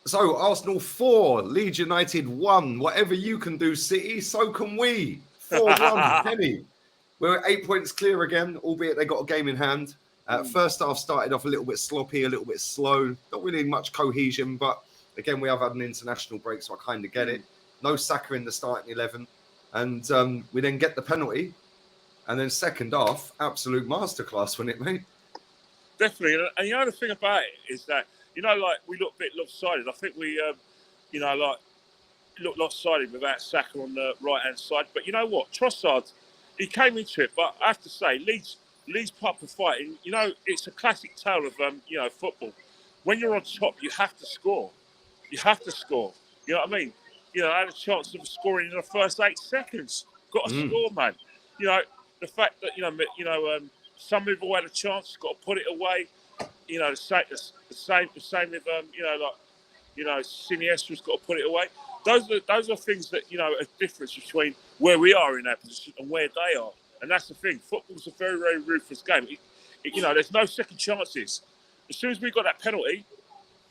So Arsenal 4, Leeds United 1. Whatever you can do, City, so can we. 4-1, Penny. We're 8 points clear again, albeit they got a game in hand. First half started off a little bit sloppy, a little bit slow. Not really much cohesion, but again, we have had an international break, so I kind of get it. No Saka in the starting 11. And we then get the penalty. And then second half, absolute masterclass, wasn't it, mate? Definitely. And the thing about it is that, like we look a bit lopsided. I think we, look lopsided without Saka on the right-hand side. But you know what? Trossard, he came into it, but I have to say, Leeds put up a fight. And, it's a classic tale of, football. When you're on top, you have to score. You have to score. You know what I mean? I had a chance of scoring in the first 8 seconds. Got to score, man. The fact that, some people had a chance, got to put it away. The same with, Sinister's got to put it away. Those are things that, a difference between where we are in that position and where they are. And that's the thing. Football's a very, very ruthless game. There's no second chances. As soon as we got that penalty,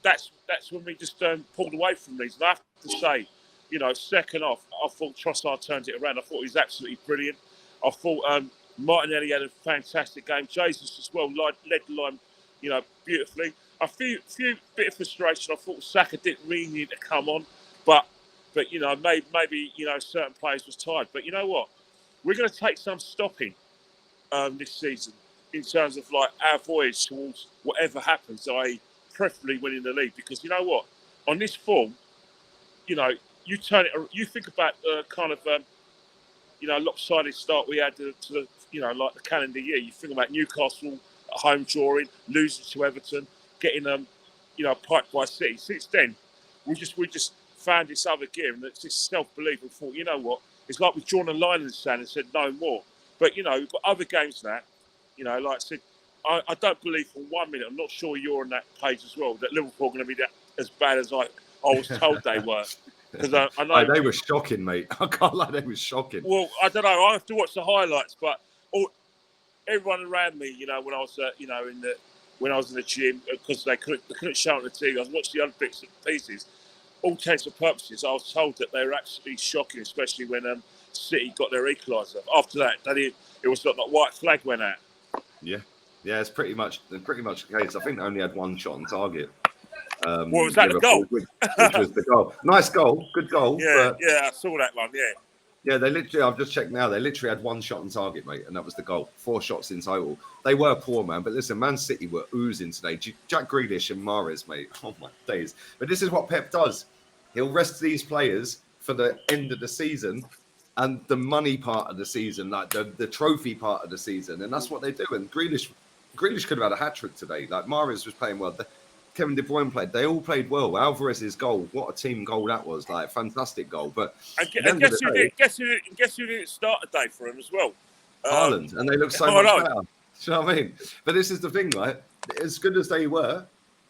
that's when we just pulled away from these. And I have to say, second off, I thought Trossard turned it around. I thought he was absolutely brilliant. I thought Martinelli had a fantastic game. Jesus as well led the line, beautifully. A few bit of frustration. I thought Saka didn't really need to come on, but maybe certain players was tired. But you know what? We're going to take some stopping this season in terms of like our voyage towards whatever happens, i.e. preferably winning the league. Because you know what? On this form, you turn it. You think about the kind of lopsided start we had to the like the calendar year. You think about Newcastle at home drawing, losing to Everton, getting piped by City. Since then, we just found this other gear, and it's just self-belief. And thought, you know what? It's like we've drawn a line in the sand and said no more. But we've got other games now. Like I said, I don't believe for 1 minute. I'm not sure you're on that page as well. That Liverpool are going to be that as bad as I was told they were. Because I know they were shocking, mate. I can't lie, they were shocking. Well, I don't know. I have to watch the highlights, but everyone around me, when I was, when I was in the gym, because they couldn't show it on the TV. I was watching the other bits and pieces. All intents and purposes, I was told that they were absolutely shocking, especially when City got their equaliser. After that, it was like that white flag went out. Yeah, it's pretty much the case. I think they only had one shot on target. Was that the goal? Which was the goal. Nice goal, good goal. Yeah, I saw that one. Yeah. Yeah, they literally. I've just checked now. They literally had one shot on target, mate, and that was the goal. 4 shots in total. They were poor, man. But listen, Man City were oozing today. Jack Grealish and Mahrez, mate. Oh my days! But this is what Pep does. He'll rest these players for the end of the season and the money part of the season, like the trophy part of the season, and that's what they do. And Grealish could have had a hat trick today. Like Mahrez was playing well. Kevin De Bruyne played. They all played well. Alvarez's goal, what a team goal that was! Like fantastic goal. But guess who didn't start a day for him as well? Haaland, and they look so much better. Do you know what I mean? But this is the thing, right? As good as they were,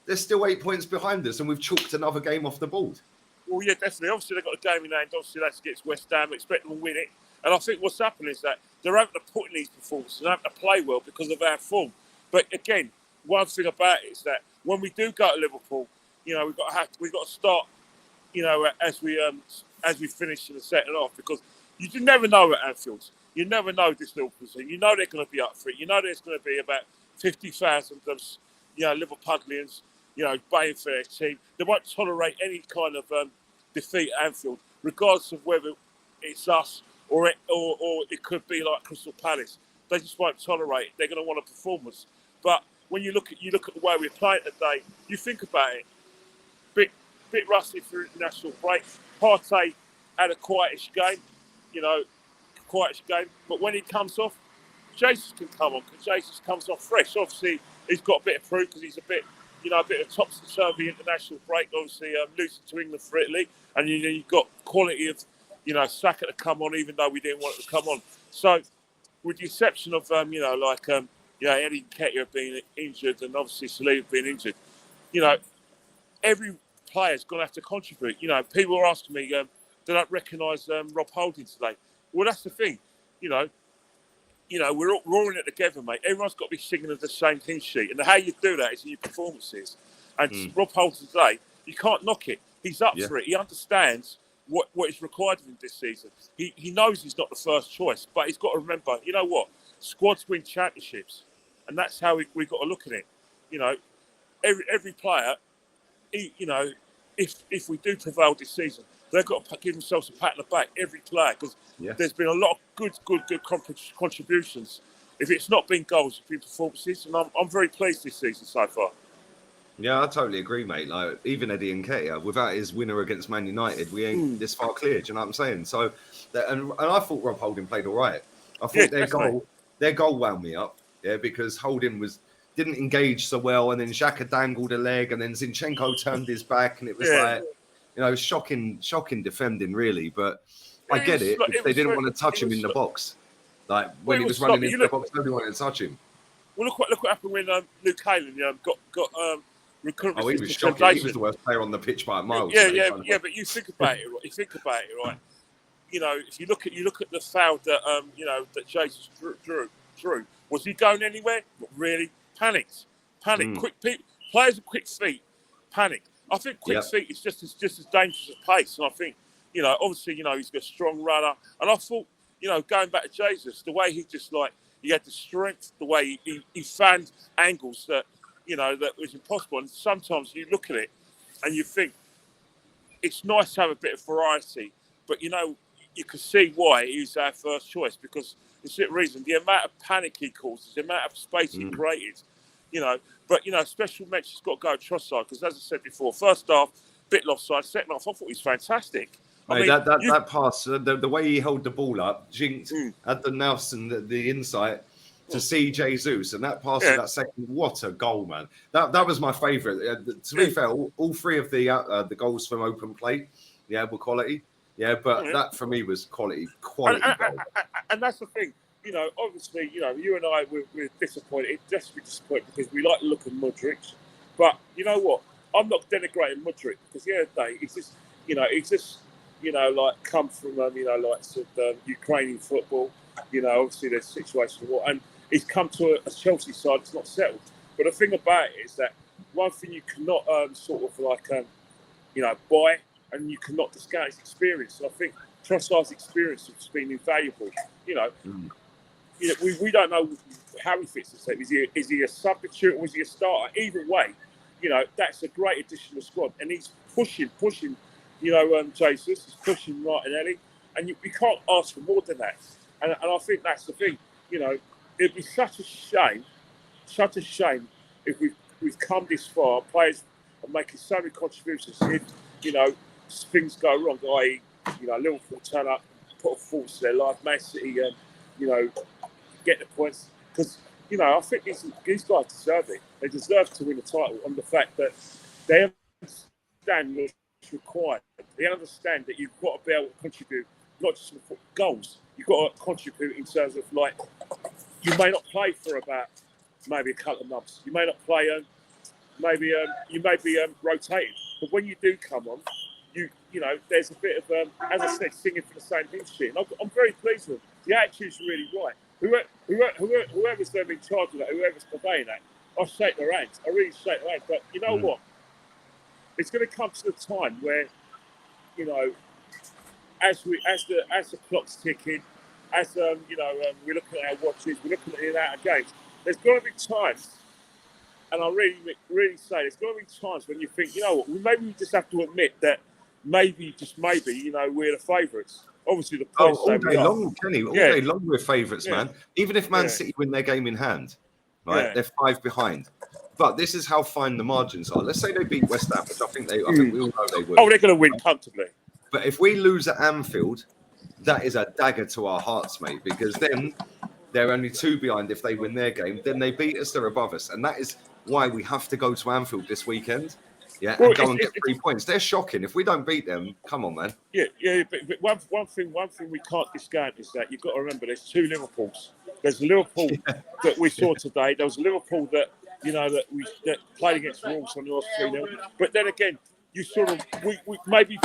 they're still 8 points behind us, and we've chalked another game off the board. Well, yeah, definitely. Obviously, they've got a game in hand. Obviously, that's against West Ham. Expect them to win it. And I think what's happened is that they're having to put in these performances and having to play well because of our form. But again, one thing about it is that when we do go to Liverpool, we've got to start, as we finish in the second half, because you never know at Anfield. You never know this Liverpool team. You know they're going to be up for it. You know there's going to be about 50,000 of Liverpudlians, baying for their team. They won't tolerate any kind of defeat at Anfield, regardless of whether it's us or it could be like Crystal Palace. They just won't tolerate it. They're going to want a performance. But when you look at the way we're playing today, you think about it. Bit rusty for international break. Partey had a quietish game, But when he comes off, Jesus can come on because Jesus comes off fresh. Obviously, he's got a bit of proof because he's a bit of topsy-turvy international break. Obviously, losing to England for Italy, and you've got quality of Saka to come on, even though we didn't want it to come on. So, with the exception of Eddie Nketiah being injured and obviously Saliba being injured, every player's going to have to contribute. People are asking me, they don't recognise Rob Holding today. Well, that's the thing. We're all in it together, mate. Everyone's got to be singing of the same hymn sheet. And how you do that is in your performances. And Rob Holding today, You can't knock it. He's up Yeah. for it. He understands what is required of him this season. He knows he's not the first choice, but he's got to remember, you know what? Squads win championships, and that's how we've got to look at it. You know, every player, if we do prevail this season, they've got to give themselves a pat on the back, every player, because there's been a lot of good contributions. If it's not been goals, it's been performances, and I'm very pleased this season so far. Yeah, I totally agree, mate. Like, even Eddie Nketiah, without his winner against Man United, we ain't this far clear. Do you know what I'm saying? So, and I thought Rob Holding played all right. I thought their goal wound me up, because Holding didn't engage so well, and then Xhaka dangled a leg, and then Zinchenko turned his back, and it was like, shocking defending, really. But I get it. If they didn't want to touch him in the box, like when he was running into the box, nobody wanted to touch him. Well, look what happened when Luke Haylen got recruitment. Oh, he was shocking. He was the worst player on the pitch by a mile. Yeah. But you think about it, right? You know, if you look at the foul that that Jesus drew. Was he going anywhere? Not really. Panicked. Quick players with quick feet. Panic. I think quick feet is just as dangerous as pace. And I think, obviously, he's got a strong runner. And I thought, going back to Jesus, the way he had the strength, the way he found angles that was impossible. And sometimes you look at it and you think it's nice to have a bit of variety, but you can see why he's our first choice, because it's the reason, the amount of panic he causes, the amount of space he created, but special mention's got to go to Trossard, because as I said before, first half, bit offside, second half, I thought he was fantastic. That pass, the way he held the ball up, jinked, had the nous and the insight to see Jesus, and that pass in that second, what a goal, man! That was my favourite. To be fair, all three of the goals from open play, were quality. Yeah, but that for me was quality goal. And that's the thing, obviously, you and I we're disappointed, desperately disappointed, because we like the look of Modric. But you know what? I'm not denigrating Modric, because the other day he's just like come from Ukrainian football. Obviously there's a situation of war, and he's come to a Chelsea side that's not settled. But the thing about it is that one thing you cannot buy, and you cannot discount his experience. And I think Trossard's experience has been invaluable. We don't know how he fits the team. Is he a substitute or is he a starter? Either way, that's a great addition to the squad. And he's pushing, Jesus, he's pushing Martinelli. And we can't ask for more than that. And I think that's the thing. It'd be such a shame if we've come this far. Players are making so many contributions. If, things go wrong, i.e., Liverpool turn up, put a force to their life, Man City, get the points. Because, I think these guys deserve it. They deserve to win the title on the fact that they understand what's required. They understand that you've got to be able to contribute, not just for goals. You've got to contribute in terms of, you may not play for about maybe a couple of months. You may not play, you may be rotated. But when you do come on, there's a bit of, as I said, singing for the same hymn sheet. And I'm very pleased with them. The attitude's really right. Whoever's in charge of that, whoever's conveying that, I shake their hands. I really shake their hands. But you know what? It's going to come to the time where, as the clock's ticking, as we're looking at our watches, we're looking at the amount of games. There's going to be times, and I really say, there's going to be times when you think, maybe we just have to admit that maybe, we're the favourites. Obviously, the points all day long, Kenny. All day long, we're favourites, man. Even if Man City win their game in hand, right? They're 5 behind. But this is how fine the margins are. Let's say they beat West Ham, which I think we all know they will. Oh, they're going to win comfortably. But if we lose at Anfield, that is a dagger to our hearts, mate, because then they're only 2 behind if they win their game. Then they beat us, they're above us. And that is why we have to go to Anfield this weekend. And go and get 3 points. They're shocking. If we don't beat them, come on, man. But one thing we can't discount is that you've got to remember there's 2 Liverpools. There's Liverpool that we saw today. There was Liverpool that that played against Wolves on the last 3-0. But then again, you sort of maybe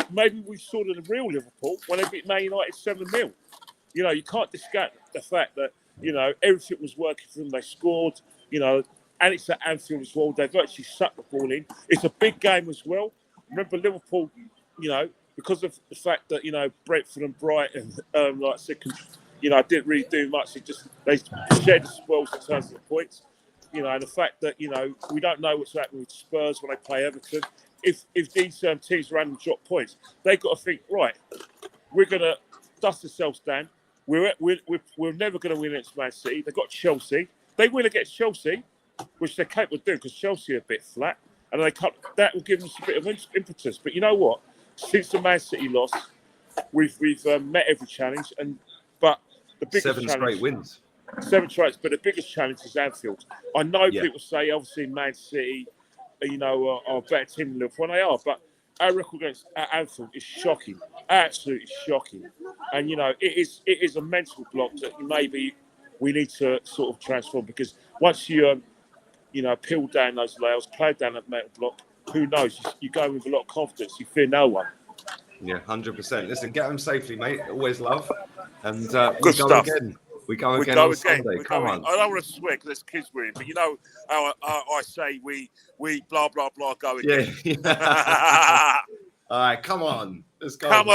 we saw the real Liverpool when they beat Man United 7-0. You can't discount the fact that everything was working for them. They scored. And it's at Anfield as well. They've actually sucked the ball in. It's a big game as well. remember Liverpool, because of the fact that, Brentford and Brighton, like second, didn't really do much. They shared the spoils in terms of the points. And the fact that, we don't know what's happening with Spurs when they play Everton. If these teams around them drop points, they've got to think, right, we're going to dust ourselves down. We're never going to win against Man City. They've got Chelsea. They win against Chelsea, which they're capable of doing because Chelsea are a bit flat. And that will give them a bit of impetus. But you know what? Since the Man City loss, we've met every challenge. But the biggest 7 straight wins. 7 straight. But the biggest challenge is Anfield. I know people say, obviously, Man City, are a better team than Liverpool. And they are. But our record against Anfield is shocking, absolutely shocking. And it is a mental block that maybe we need to sort of transform, because once you peel down those layers, play down that mental block, who knows? You go with a lot of confidence. You fear no one. Yeah, 100%. Listen, get him safely, mate. Always love. And Good stuff. Again. We go again on Sunday. Come on. I don't want to swear because there's kids with him, but how I say we blah blah blah go again. Yeah. All right, come on. Let's go. Come on.